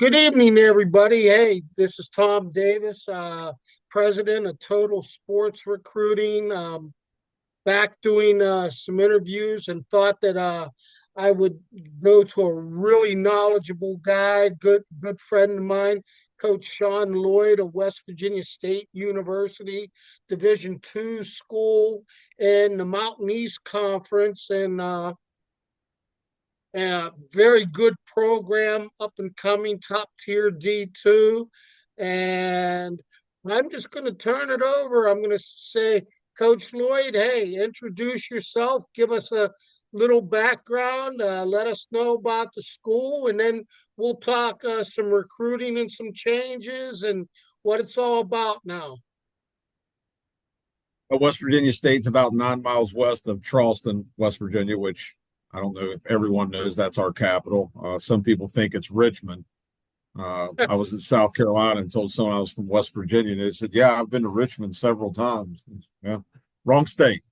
Good evening, everybody. Hey, this is Tom Davis, president of Total Sports Recruiting. Back doing some interviews and thought that I would go to a really knowledgeable guy, good friend of mine, Coach Sean Loyd of West Virginia State University, Division II school in the Mountain East Conference, and very good program, up and coming, top tier D2. And I'm just going to turn it over. I'm going to say, Coach Loyd, hey, introduce yourself, give us a little background, let us know about the school, and then we'll talk some recruiting and some changes and what it's all about now. West Virginia State's about 9 miles west of Charleston, West Virginia, which I don't know if everyone knows that's our capital. Some people think it's Richmond. I was in South Carolina and told someone I was from West Virginia, and they said, "Yeah, I've been to Richmond several times." Yeah, wrong state.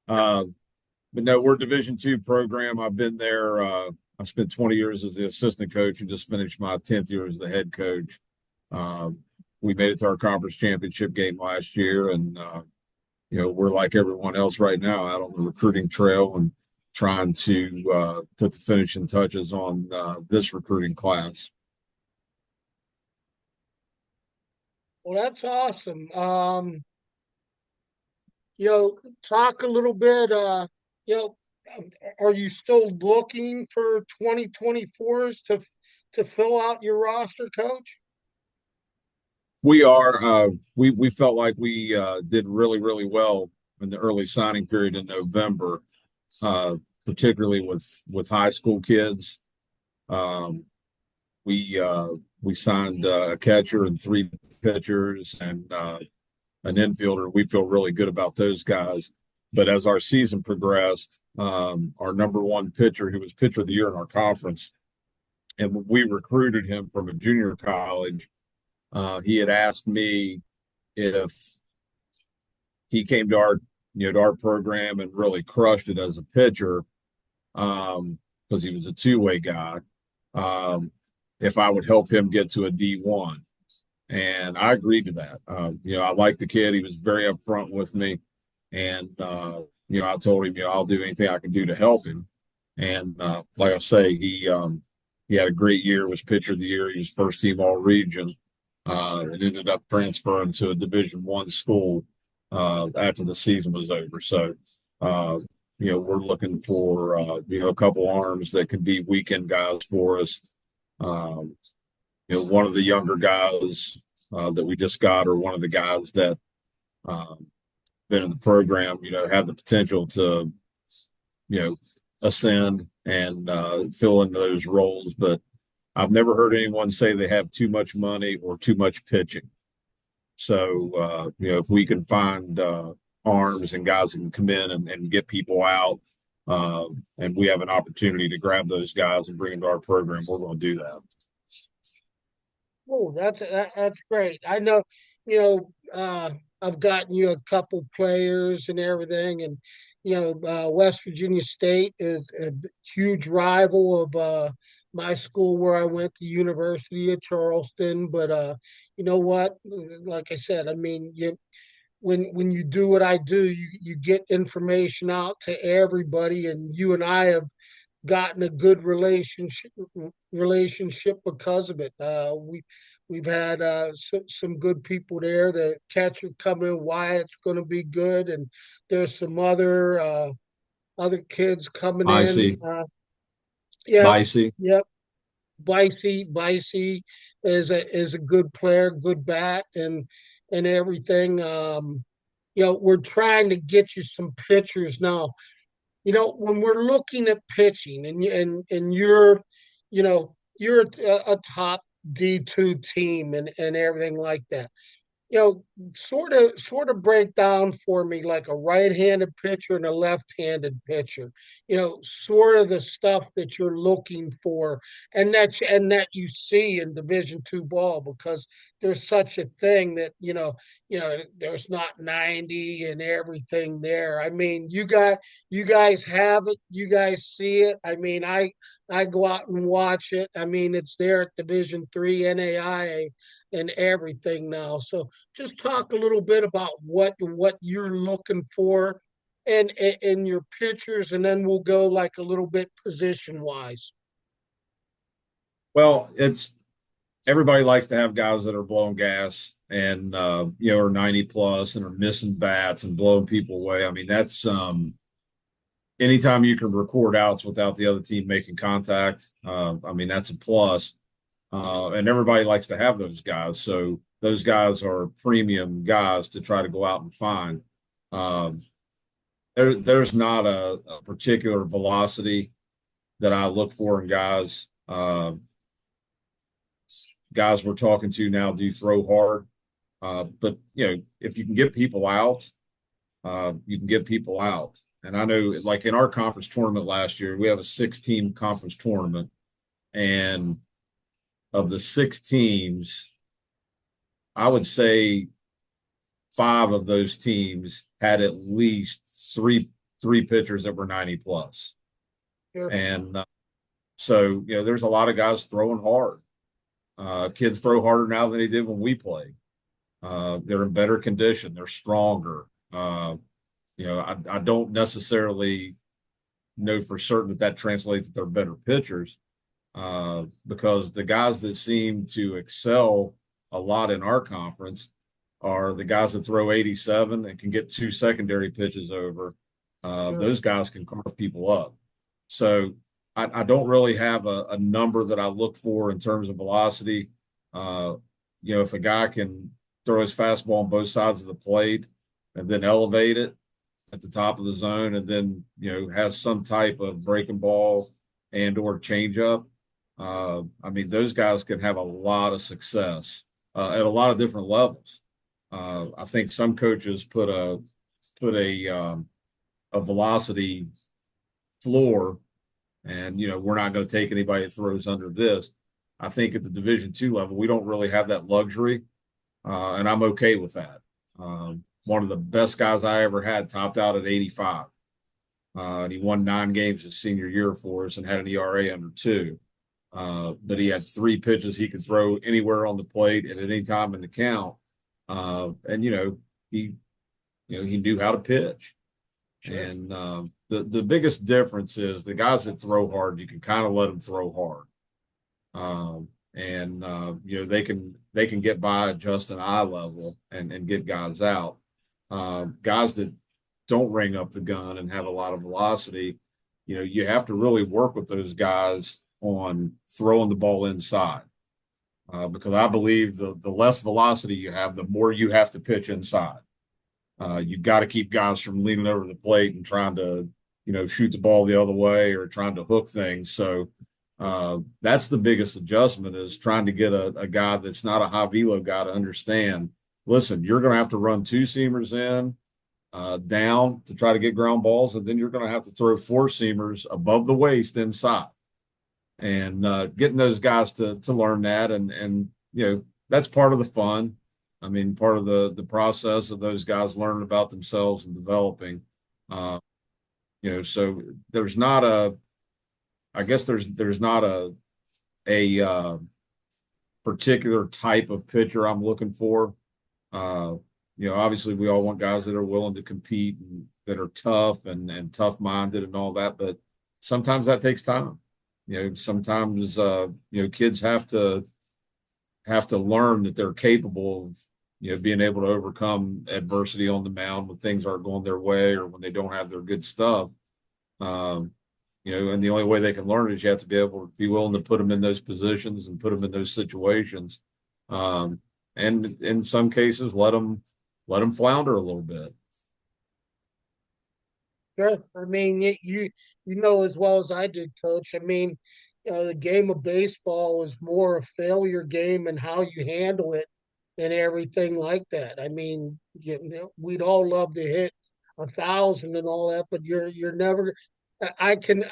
But no, we're a Division II program. I've been there. I spent 20 years as the assistant coach and just finished my 10th year as the head coach. We made it to our conference championship game last year, and we're like everyone else right now, out on the recruiting trail and trying to put the finishing touches on this recruiting class. Well, that's awesome. Talk a little bit. You know, are you still looking for 2024s to fill out your roster, Coach? We are. We felt like we did really well in the early signing period in November, particularly with high school kids. Um, we signed a catcher and three pitchers and an infielder. We feel really good about those guys. But as our season progressed, our number one pitcher, who was pitcher of the year in our conference, and when we recruited him from a junior college, he had asked me if he came to our program and really crushed it as a pitcher, because he was a two-way guy, if I would help him get to a D1. And I agreed to that. I liked the kid. He was very upfront with me. And, I told him, I'll do anything I can do to help him. And like I say, he had a great year, was pitcher of the year. He was first team all region, and ended up transferring to a Division I school after the season was over. So, we're looking for, a couple arms that could be weekend guys for us. One of the younger guys that we just got, or one of the guys that been in the program, have the potential to, ascend and fill in those roles. But I've never heard anyone say they have too much money or too much pitching. So, if we can find arms and guys that can come in and get people out, and we have an opportunity to grab those guys and bring them to our program, we're going to do that. Oh, that's great. I know, I've gotten you a couple players and everything, and West Virginia State is a huge rival of my school where I went to University of Charleston. But you know what? Like I said, I mean, when you do what I do, you get information out to everybody, and you and I have gotten a good relationship because of it. We've had some good people there. The catcher coming, Wyatt's going to be good, and there's some other kids coming I in. see. Yeah, Bicey. yep. Bicey is a good player, good bat, and everything. We're trying to get you some pitchers now. When we're looking at pitching, and you're a top D2 team and everything like that. Sort of break down for me like a right-handed pitcher and a left-handed pitcher. Sort of the stuff that you're looking for, and that you see in Division II ball, because there's such a thing that there's not 90 and everything there. I mean, you guys have it, you guys see it. I mean, I go out and watch it. I mean, it's there at Division 3 NAIA and everything now. So just talk a little bit about what you're looking for and your pictures, and then we'll go like a little bit position wise. Well, it's everybody likes to have guys that are blowing gas and are 90 plus and are missing bats and blowing people away. I mean, that's anytime you can record outs without the other team making contact. I mean, that's a plus. And everybody likes to have those guys. So those guys are premium guys to try to go out and find. Um, there's not a particular velocity that I look for in guys. Guys we're talking to now do throw hard. But if you can get people out, you can get people out. And I know, like in our conference tournament last year, we have a 6-team conference tournament, and of the 6 teams, I would say 5 of those teams had at least three pitchers that were 90 plus. Sure. And so there's a lot of guys throwing hard. Kids throw harder now than they did when we played. They're in better condition. They're stronger. I don't necessarily know for certain that translates that they're better pitchers, because the guys that seem to excel a lot in our conference are the guys that throw 87 and can get 2 secondary pitches over. Sure. Those guys can carve people up. So I don't really have a number that I look for in terms of velocity. If a guy can throw his fastball on both sides of the plate and then elevate it at the top of the zone, and then has some type of breaking ball and or changeup. I mean, those guys can have a lot of success at a lot of different levels. I think some coaches put a velocity floor, and we're not going to take anybody that throws under this. I think at the Division 2 level, we don't really have that luxury, and I'm okay with that. One of the best guys I ever had topped out at 85. And he won 9 games his senior year for us and had an ERA under 2. But he had 3 pitches he could throw anywhere on the plate at any time in the count. And he knew how to pitch. Sure. And the biggest difference is the guys that throw hard, you can kind of let them throw hard. They can get by at just an eye level and get guys out. Guys that don't ring up the gun and have a lot of velocity, you have to really work with those guys on throwing the ball inside. Because I believe the less velocity you have, the more you have to pitch inside. You've got to keep guys from leaning over the plate and trying to, shoot the ball the other way or trying to hook things. So that's the biggest adjustment, is trying to get a guy that's not a high velo guy to understand, listen, you're going to have to run 2 seamers in down to try to get ground balls, and then you're going to have to throw 4 seamers above the waist inside. And getting those guys to learn that, and that's part of the fun. I mean, part of the process of those guys learning about themselves and developing. So there's not I guess there's not a particular type of pitcher I'm looking for. Obviously we all want guys that are willing to compete and that are tough and tough minded and all that, but sometimes that takes time. Sometimes kids have to learn that they're capable of being able to overcome adversity on the mound when things aren't going their way or when they don't have their good stuff. And the only way they can learn it is you have to be able to be willing to put them in those positions and put them in those situations. And in some cases, let them flounder a little bit. Sure. I mean, you know as well as I did, Coach. I mean, the game of baseball is more a failure game and how you handle it and everything like that. I mean, we'd all love to hit 1,000 and all that, but you're never. I can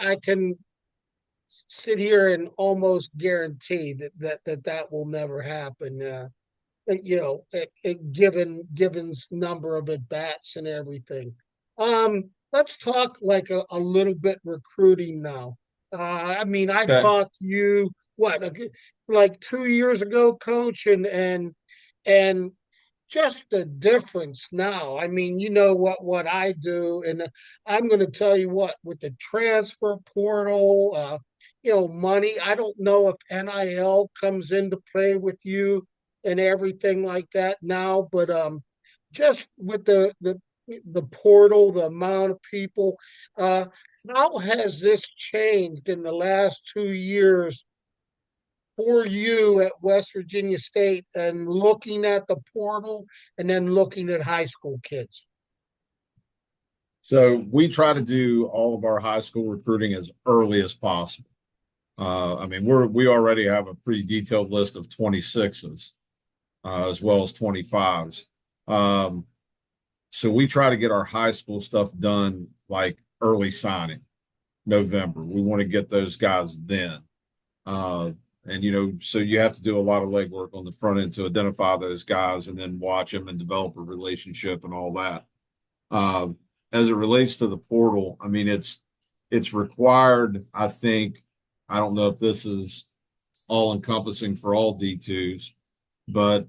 sit here and almost guarantee that will never happen. given number of at bats and everything. Let's talk like a little bit recruiting now. I mean, I Okay. talked to you like 2 years ago, coach, and just the difference now. I mean, you know what I do, and I'm going to tell you what with the transfer portal, money. I don't know if NIL comes into play with you and everything like that now, but just with the portal, the amount of people, uh, how has this changed in the last 2 years for you at West Virginia State and looking at the portal and then looking at high school kids? So we try to do all of our high school recruiting as early as possible. I mean, we already have a pretty detailed list of 26s, as well as 25s. Um, so we try to get our high school stuff done like early signing, November. We want to get those guys then. Uh, and so you have to do a lot of legwork on the front end to identify those guys and then watch them and develop a relationship and all that. As it relates to the portal, I mean, it's required. I think I don't know if this is all encompassing for all D2s, but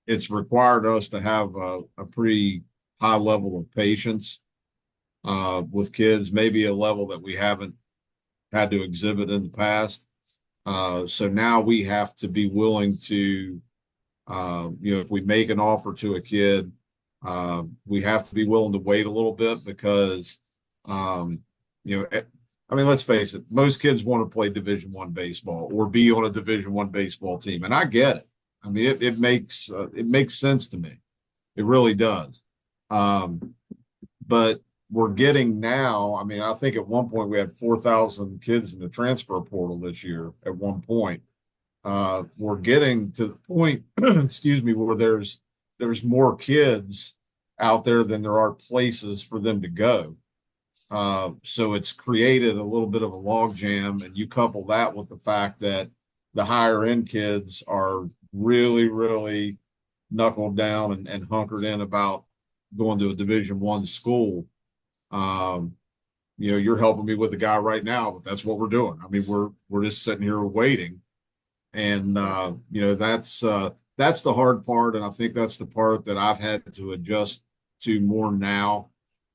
it's required us to have a pretty high level of patience with kids, maybe a level that we haven't had to exhibit in the past. So now we have to be willing to, if we make an offer to a kid, we have to be willing to wait a little bit because, I mean, let's face it, most kids want to play Division I baseball or be on a Division I baseball team, and I get it. I mean, it makes sense to me. It really does. Um, but we're getting now. I mean, I think at one point we had 4,000 kids in the transfer portal this year. At one point, we're getting to the point, excuse me, where there's more kids out there than there are places for them to go. So it's created a little bit of a logjam, and you couple that with the fact that the higher end kids are really, really knuckled down and hunkered in about going to a Division I school. Um, you're helping me with a guy right now that's what we're doing. I mean, we're just sitting here waiting, and that's the hard part, and I think that's the part that I've had to adjust to more now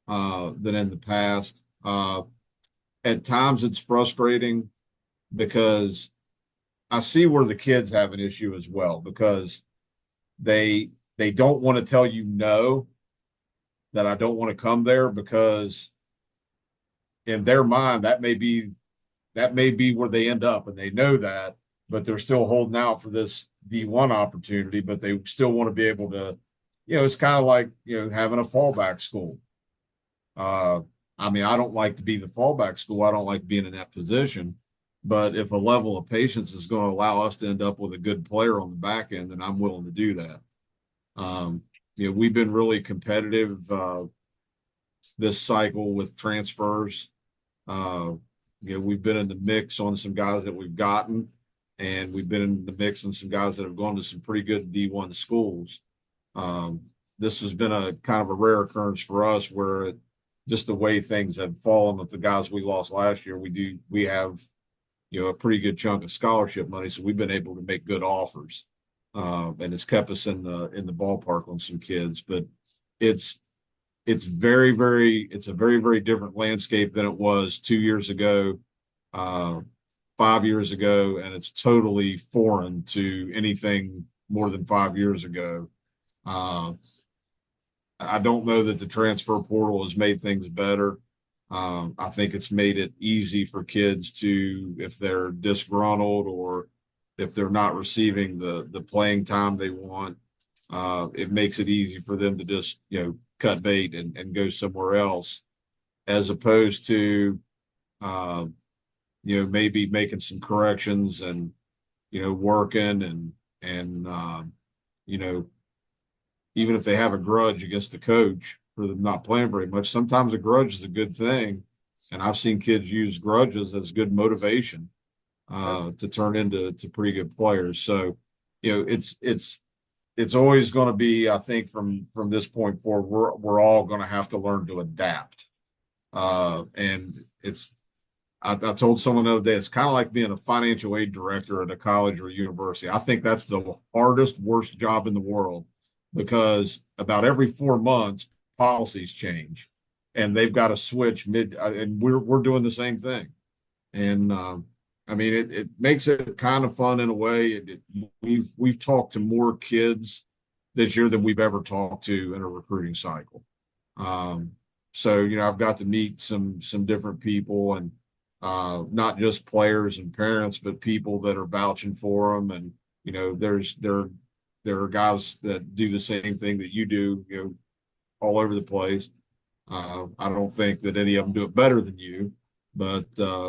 than in the past. At times, it's frustrating because I see where the kids have an issue as well because they don't want to tell you no, that I don't want to come there because in their mind that may be where they end up and they know that, but they're still holding out for this D1 opportunity, but they still want to be able to, it's kind of like, having a fallback school. Uh, I mean, I don't like to be the fallback school. I don't like being in that position. But if a level of patience is going to allow us to end up with a good player on the back end, then I'm willing to do that. Um, we've been really competitive this cycle with transfers. Uh, we've been in the mix on some guys that we've gotten, and we've been in the mix on some guys that have gone to some pretty good D1 schools. Um, this has been a kind of a rare occurrence for us where just the way things have fallen with the guys we lost last year, we have a pretty good chunk of scholarship money, so we've been able to make good offers, and it's kept us in the ballpark on some kids. But it's it's a very, very different landscape than it was 2 years ago, uh, 5 years ago, and it's totally foreign to anything more than 5 years ago. Uh, I don't know that the transfer portal has made things better. I think it's made it easy for kids to, if they're disgruntled or if they're not receiving the playing time they want, it makes it easy for them to just cut bait and go somewhere else, as opposed to maybe making some corrections and working and you know even if they have a grudge against the coach for them not playing very much, sometimes a grudge is a good thing. And I've seen kids use grudges as good motivation to turn into pretty good players. So, it's it's always going to be, I think, from this point forward, we're all going to have to learn to adapt. And it's I told someone the other day, it's kind of like being a financial aid director at a college or university. I think that's the hardest, worst job in the world because about every 4 months, policies change, and they've got to switch mid. And we're doing the same thing. And I mean, it makes it kind of fun in a way. We've talked to more kids this year than we've ever talked to in a recruiting cycle. Um, so I've got to meet some different people and not just players and parents, but people that are vouching for them. And there are guys that do the same thing that you do, all over the place. I don't think that any of them do it better than you, but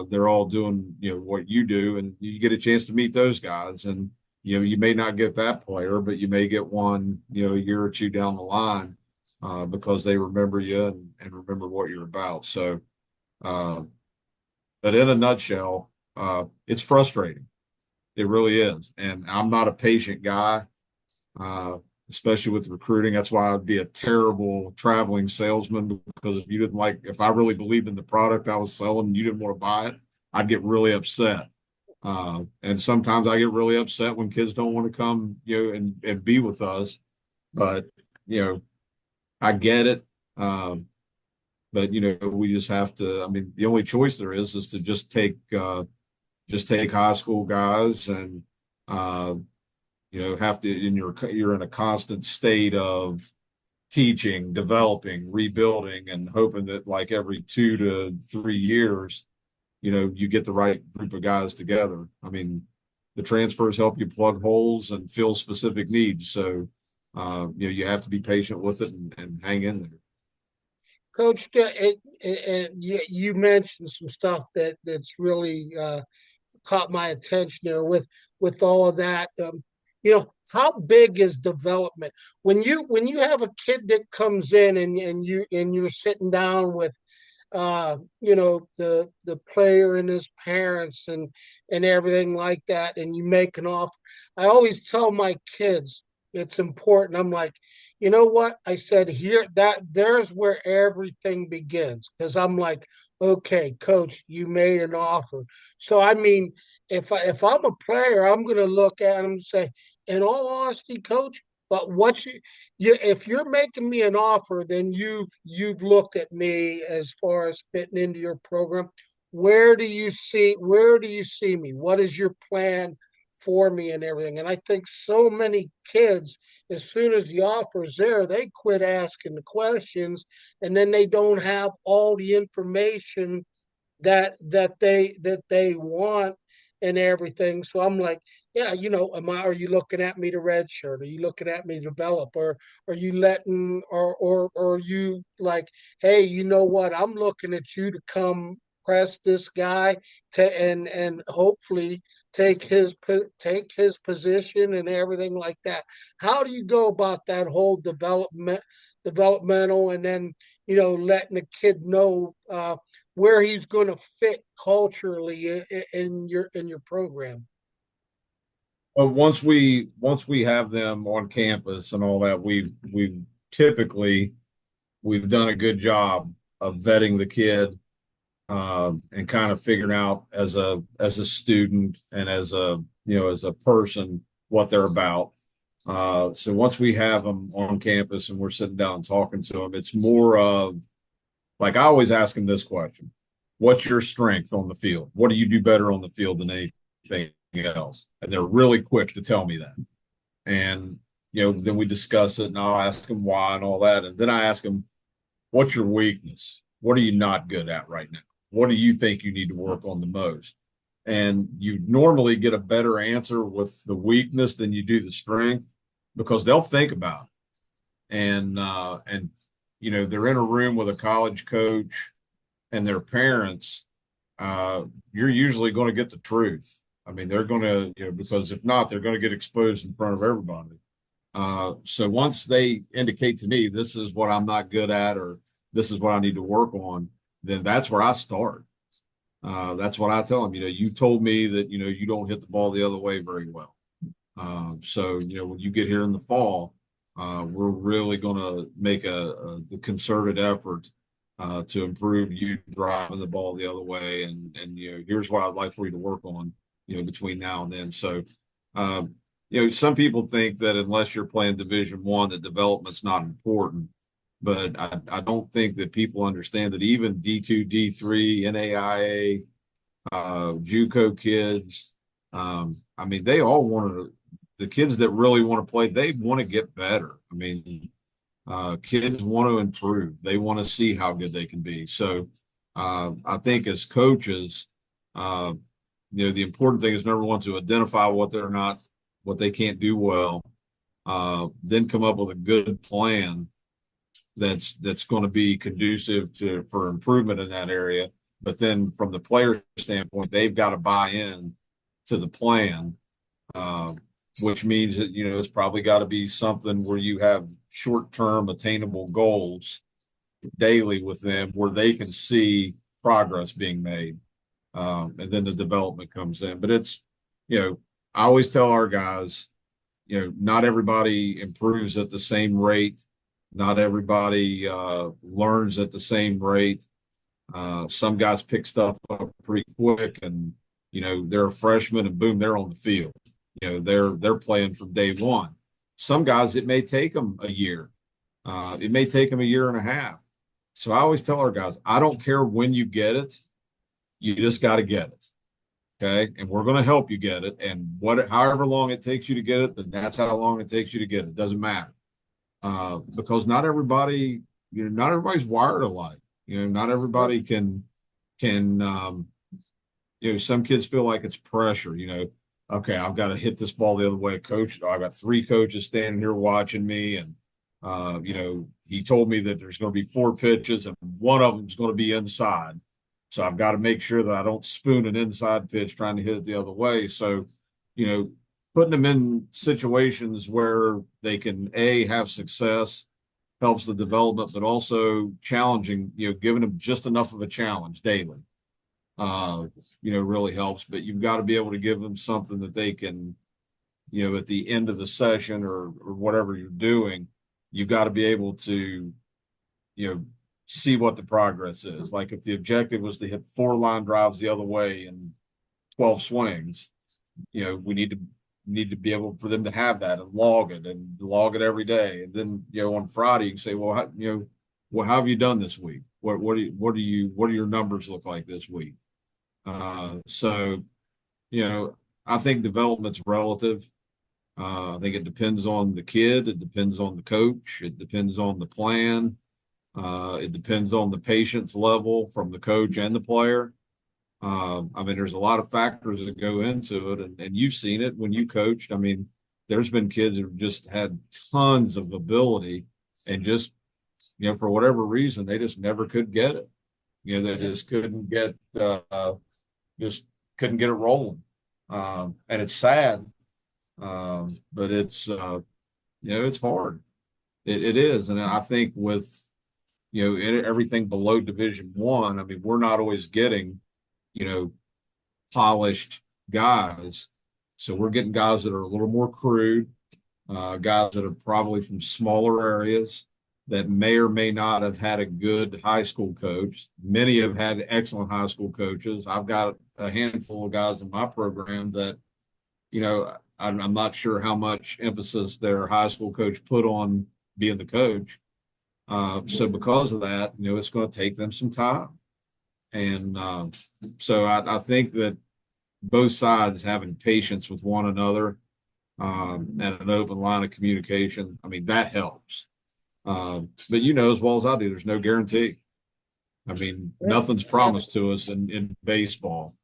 they're all doing what you do, and you get a chance to meet those guys. And you may not get that player, but you may get one a year or two down the line because they remember you and remember what you're about. So, but in a nutshell, it's frustrating. It really is, and I'm not a patient guy. Uh, Especially with recruiting. That's why I'd be a terrible traveling salesman because if I really believed in the product I was selling and you didn't want to buy it, I'd get really upset. And sometimes I get really upset when kids don't want to come, and be with us. But, you know, I get it. But we just have to, I mean, the only choice there is to just take high school guys and, uh, have to you're in a constant state of teaching, developing, rebuilding, and hoping that like every 2 to 3 years, you get the right group of guys together. I mean, the transfers help you plug holes and fill specific needs. So, you have to be patient with it and hang in there. Coach, you mentioned some stuff that's really caught my attention there with all of that. How big is development when you have a kid that comes in and you're sitting down with the player and his parents and everything like that, and you make an offer. I always tell my kids it's important. I'm like, you know what? I said here that there's where everything begins because I'm like, okay, coach, you made an offer. So I mean, if I'm a player, I'm gonna look at him and say, in all honesty, coach, but if you're making me an offer, then you've looked at me as far as fitting into your program. Where do you see me? What is your plan for me and everything? And I think so many kids, as soon as the offer is there, they quit asking the questions, and then they don't have all the information that they want and everything. So I'm like, yeah, are you looking at me to redshirt? Are you looking at me to develop? Or are you letting or are you like, hey, you know what? I'm looking at you to come press this guy to and hopefully take his position and everything like that. How do you go about that whole developmental and then letting the kid know where he's going to fit culturally in your program? But once we have them on campus and all that, we typically we've done a good job of vetting the kid and kind of figuring out as a student and as a person what they're about. So once we have them on campus and we're sitting down and talking to them, it's more of like I always ask them this question: what's your strength on the field? What do you do better on the field than anything else? And they're really quick to tell me that. And then we discuss it, and I'll ask them why and all that, and then I ask them, what's your weakness? What are you not good at right now? What do you think you need to work on the most? And you normally get a better answer with the weakness than you do the strength because they'll think about it. And they're in a room with a college coach and their parents. You're usually going to get the truth. I mean, they're going to, because if not, they're going to get exposed in front of everybody. So once they indicate to me, this is what I'm not good at, or this is what I need to work on, then that's where I start. That's what I tell them. You told me that, you don't hit the ball the other way very well. So, when you get here in the fall, we're really going to make the concerted effort to improve you driving the ball the other way. And here's what I'd like for you to work on, between now and then. So, um, some people think that unless you're playing Division I, that development's not important. But I don't think that people understand that even D2, D3, NAIA, JUCO kids, I mean, they all want to, the kids that really want to play, they want to get better. I mean, kids want to improve. They want to see how good they can be. So I think as coaches, uh, the important thing is number one to identify what they're not, what they can't do well, then come up with a good plan that's going to be conducive to for improvement in that area. But then from the player standpoint, they've got to buy in to the plan, uh, which means that it's probably got to be something where you have short-term attainable goals daily with them where they can see progress being made. And then the development comes in. But it's, I always tell our guys, not everybody improves at the same rate. Not everybody learns at the same rate. Some guys pick stuff up pretty quick, and they're a freshman, and boom, they're on the field. They're playing from day one. Some guys, it may take them a year. It may take them a year and a half. So I always tell our guys, I don't care when you get it, you just got to get it. Okay, and we're going to help you get it. And however long it takes you to get it, then that's how long it takes you to get it. Doesn't matter, because not everybody, not everybody's wired alike. Not everybody can. Some kids feel like it's pressure. Okay, I've got to hit this ball the other way, coach. I've got three coaches standing here watching me, and he told me that there's going to be four pitches, and one of them is going to be inside. So I've got to make sure that I don't spoon an inside pitch trying to hit it the other way. So, putting them in situations where they can have success helps the development, but also challenging, giving them just enough of a challenge daily, really helps. But you've got to be able to give them something that they can, at the end of the session or whatever you're doing, you've got to be able to, see what the progress is. Like if the objective was to hit 4 line drives the other way in 12 swings, we need to be able for them to have that and log it every day. And then, on Friday, you can say, well, how have you done this week? What do your numbers look like this week? So, I think development's relative. I think it depends on the kid. It depends on the coach. It depends on the plan. It depends on the patience level from the coach and the player. I mean, there's a lot of factors that go into it, and you've seen it when you coached. I mean, there's been kids who've just had tons of ability and just, for whatever reason, they just never could get it. They just just couldn't get it rolling. And it's sad, but it's hard. It is. And I think with, everything below Division I, I mean, we're not always getting, polished guys. So we're getting guys that are a little more crude, guys that are probably from smaller areas that may or may not have had a good high school coach. Many have had excellent high school coaches. I've got a handful of guys in my program that, I'm not sure how much emphasis their high school coach put on being the coach. So because of that, it's going to take them some time. And so I think that both sides having patience with one another, and an open line of communication, I mean, that helps. But as well as I do, there's no guarantee. I mean, nothing's promised to us in baseball.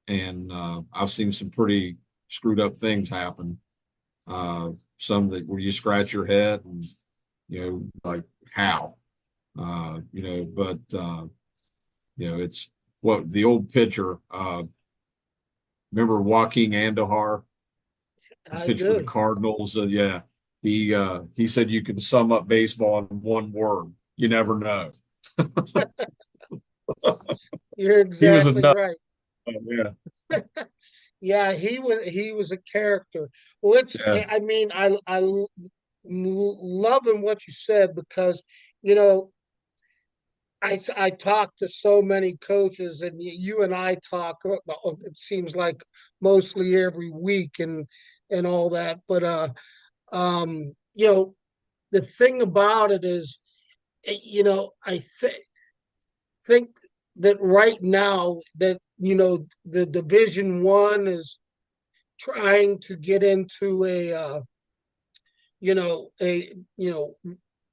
And I've seen some pretty screwed up things happen. Some that where you scratch your head and, like how, but it's what the old pitcher, remember Joaquin Andujar, who I pitched for the do. Cardinals? Yeah, he said you can sum up baseball in one word: you never know. You're He was a exactly nut. right. Yeah, Yeah, he was a character. Well, it's Yeah, I mean loving what you said because you know I talk to so many coaches, and you and I talk. Well, it seems like mostly every week, and all that. But the thing about it is, I think that right now that the Division 1 is trying to get into a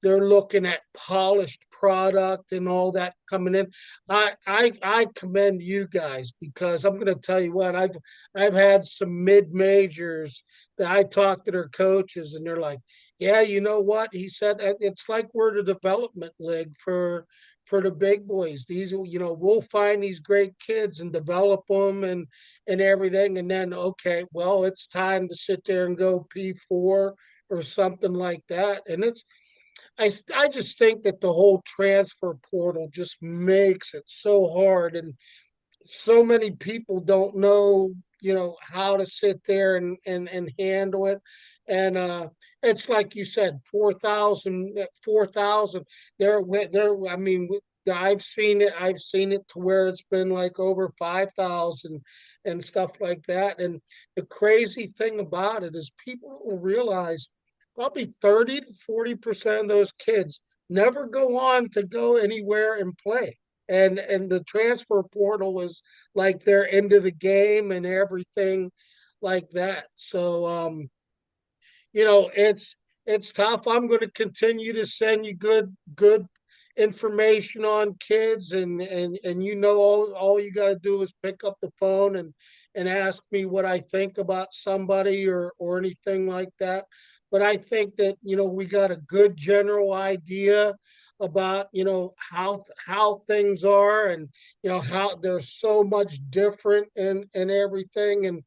they're looking at polished product and all that coming in. I commend you guys because I'm going to tell you what I've had some mid majors that I talked to their coaches and they're like, yeah, you know what he said, it's like we're the development league for the big boys. These, we'll find these great kids and develop them and everything, and then okay, well, it's time to sit there and go P4 or something like that. And I just think that the whole transfer portal just makes it so hard, and so many people don't know, how to sit there and handle it. And it's like you said, 4,000. There. I mean, I've seen it to where it's been like over 5,000 and stuff like that. And the crazy thing about it is people don't realize probably 30 to 40% of those kids never go on to go anywhere and play, and the transfer portal is like their end of the game and everything like that. So it's tough. I'm going to continue to send you good information on kids, and all you got to do is pick up the phone and ask me what I think about somebody or anything like that. But I think that we got a good general idea about how things are, and how they're so much different and everything. And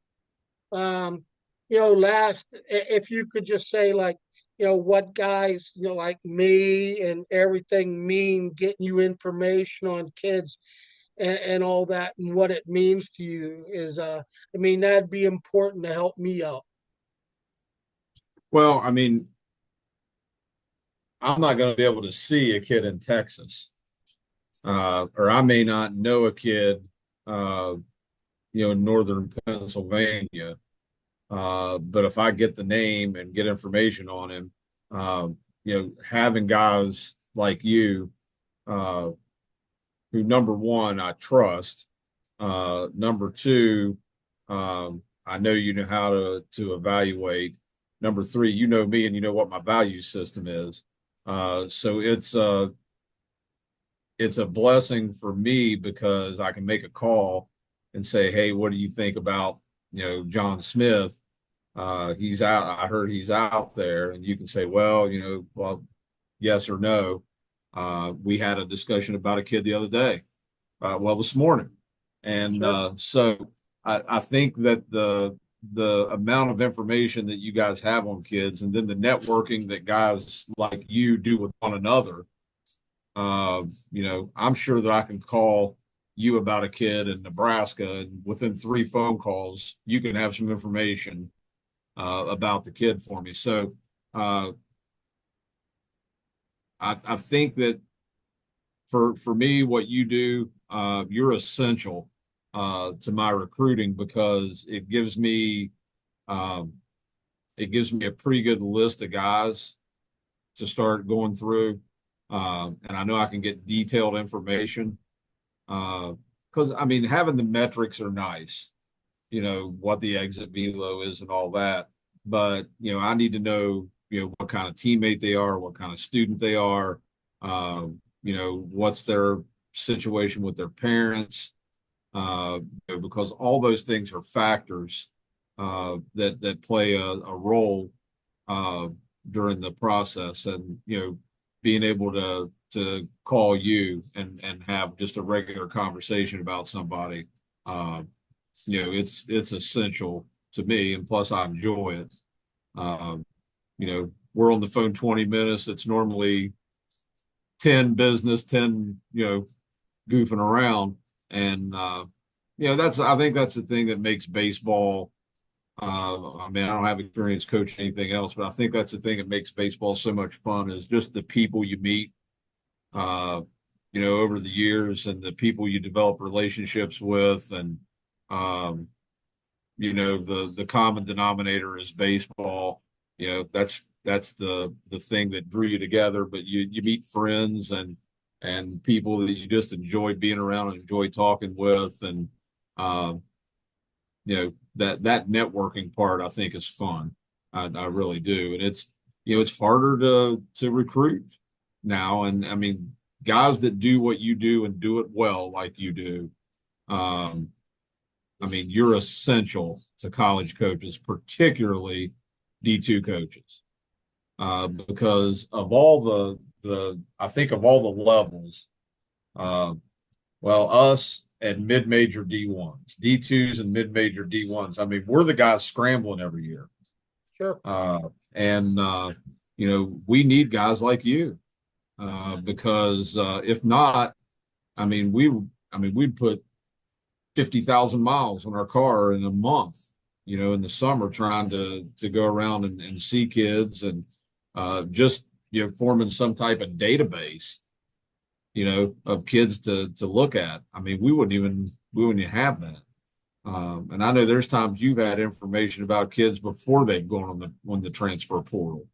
um, last, if you could just say, like, what guys, like me and everything mean getting you information on kids and all that and what it means to you is, I mean, that'd be important to help me out. well, I mean, I'm not going to be able to see a kid in Texas, or I may not know a kid, uh, in northern Pennsylvania. But if I get the name and get information on him, having guys like you, uh, who number one, I trust. Number two, I know you know how to evaluate. Number three, you know me and you know what my value system is. So it's a blessing for me because I can make a call and say, hey, what do you think about John Smith? He's out. I heard he's out there, and you can say, well, yes or no. We had a discussion about a kid the other day, this morning, and Sure. so I think that the amount of information that you guys have on kids, and then the networking that guys like you do with one another, I'm sure that I can call you about a kid in Nebraska, and within 3 phone calls, you can have some information about the kid for me. So uh, I think that for me, what you do, you're essential to my recruiting because um, it gives me a pretty good list of guys to start going through, and I know I can get detailed information because I mean having the metrics are nice, what the exit velo is and all that, but I need to know what kind of teammate they are, what kind of student they are, what's their situation with their parents, because all those things are factors that play a role uh, during the process, and being able to call you and have just a regular conversation about somebody, it's essential to me, and plus I enjoy it. Um, we're on the phone 20 minutes. It's normally 10 business, 10 goofing around, and I think that's the thing that makes baseball. I mean, I don't have experience coaching anything else, but I think that's the thing that makes baseball so much fun is just the people you meet, uh, over the years and the people you develop relationships with, and um, the common denominator is baseball. That's the thing that drew you together. But you meet friends and people that you just enjoy being around and enjoy talking with, and um, that networking part I think is fun. I really do, and it's harder to recruit now. And I mean, guys that do what you do and do it well like you do. Um, I mean, you're essential to college coaches, particularly D2 coaches, because of all the I think of all the levels, uh, well, us and mid-major D1s, D2s and mid-major D1s. I mean, we're the guys scrambling every year. Sure. And we need guys like you, because if not, I mean, we'd put 50,000 miles on our car in a month, in the summer trying to go around and see kids, and just forming some type of database, of kids to look at. I mean, we wouldn't even have that. And I know there's times you've had information about kids before they've gone on the transfer portal.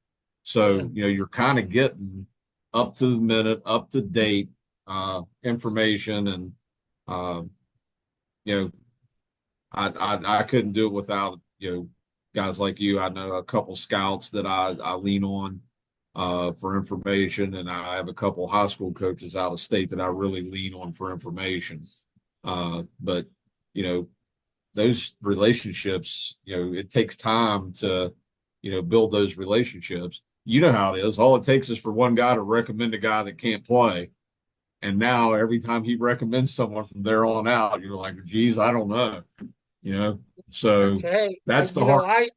So, Man, you're kind of getting up to the minute, up to date information. And uh, you know, I couldn't do it without, guys like you. I know a couple scouts that I lean on for information, and I have a couple high school coaches out of state that I really lean on for information. But you know, those relationships, it takes time to, build those relationships. You know how it is. All it takes is for one guy to recommend a guy that can't play. And now every time he recommends someone from there on out, you're like, geez, I don't know, you know? that's So hey, that's the hard.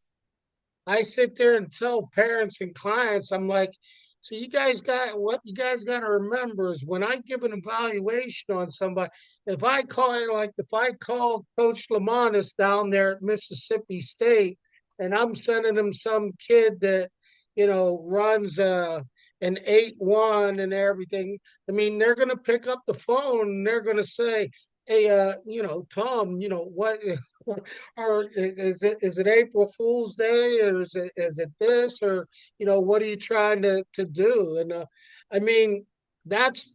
I sit there and tell parents and clients, I'm like, so you guys got to remember is when I give an evaluation on somebody, if I call Coach Lamanis down there at Mississippi State, and I'm sending him some kid that runs an 8-1 and everything. I mean, they're going to pick up the phone and they're going to say, hey, Tom, what or is it April Fool's Day, or is it this, or what are you trying to do? And I mean, that's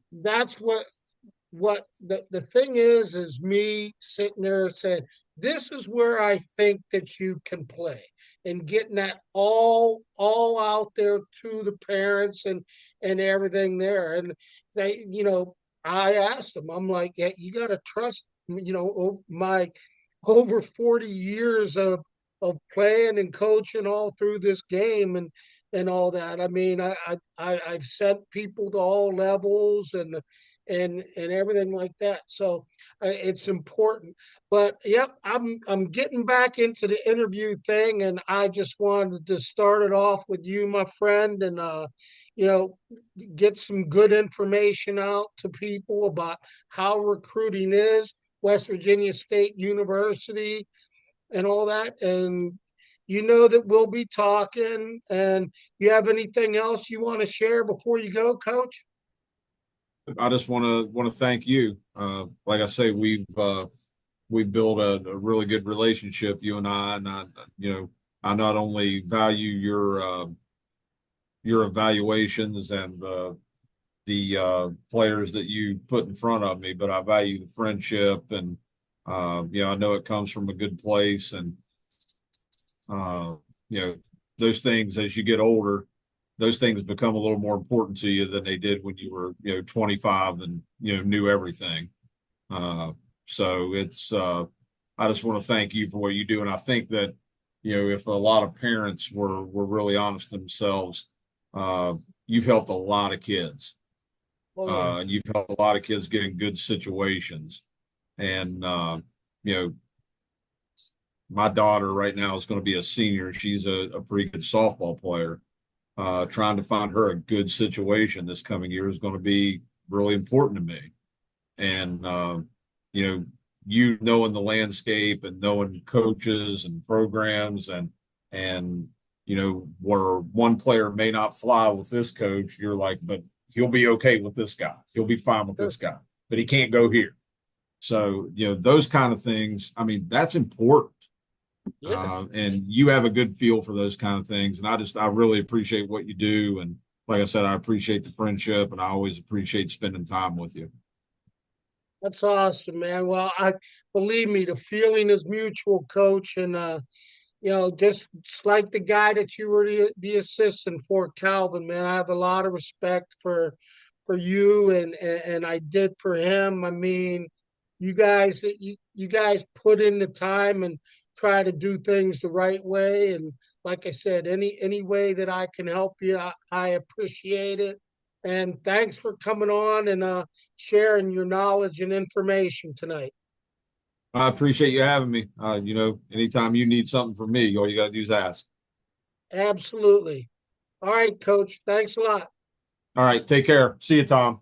what the thing is me sitting there saying, this is where I think that you can play, and getting that all out there to the parents and everything there. And they, I asked them, I'm like, yeah, you got to trust, my over 40 years of playing and coaching all through this game and all that. I mean, I've sent people to all levels and everything like that. So it's important. But yep, I'm getting back into the interview thing, and I just wanted to start it off with you, my friend, and you know, get some good information out to people about how recruiting is, West Virginia State University, and all that. And that we'll be talking. And you have anything else you want to share before you go, Coach? I just want to thank you. Like I say, we've built a really good relationship, you and I. And I not only value your evaluations and the players that you put in front of me, but I value the friendship. And I know it comes from a good place. And uh, you know, those things, as you get older, those things become a little more important to you than they did when you were 25 and knew everything. uh, so I just want to thank you for what you do. And I think that if a lot of parents were really honest themselves, uh, you've helped a lot of kids. Oh yeah. And you've helped a lot of kids get in good situations. And you know my daughter right now is going to be a senior. She's a pretty good softball player. Trying to find her a good situation this coming year is going to be really important to me. And you know, you knowing the landscape and knowing coaches and programs and where one player may not fly with this coach, you're like, but he'll be okay with this guy. He'll be fine with Sure. this guy, but he can't go here. So, those kind of things, I mean, that's important. Yeah, And you have a good feel for those kind of things. And I really appreciate what you do. And like I said, I appreciate the friendship and I always appreciate spending time with you. that's awesome, man. Well, I believe me, the feeling is mutual, coach. And just like the guy that you were the assistant for, Calvin, man, I have a lot of respect for you and I did for him. I mean, you guys put in the time and try to do things the right way. And like I said, any way that I can help you, I appreciate it. And thanks for coming on and sharing your knowledge and information tonight. I appreciate you having me. Anytime you need something from me, all you got to do is ask. Absolutely. All right, coach. Thanks a lot. All right. Take care. See you, Tom.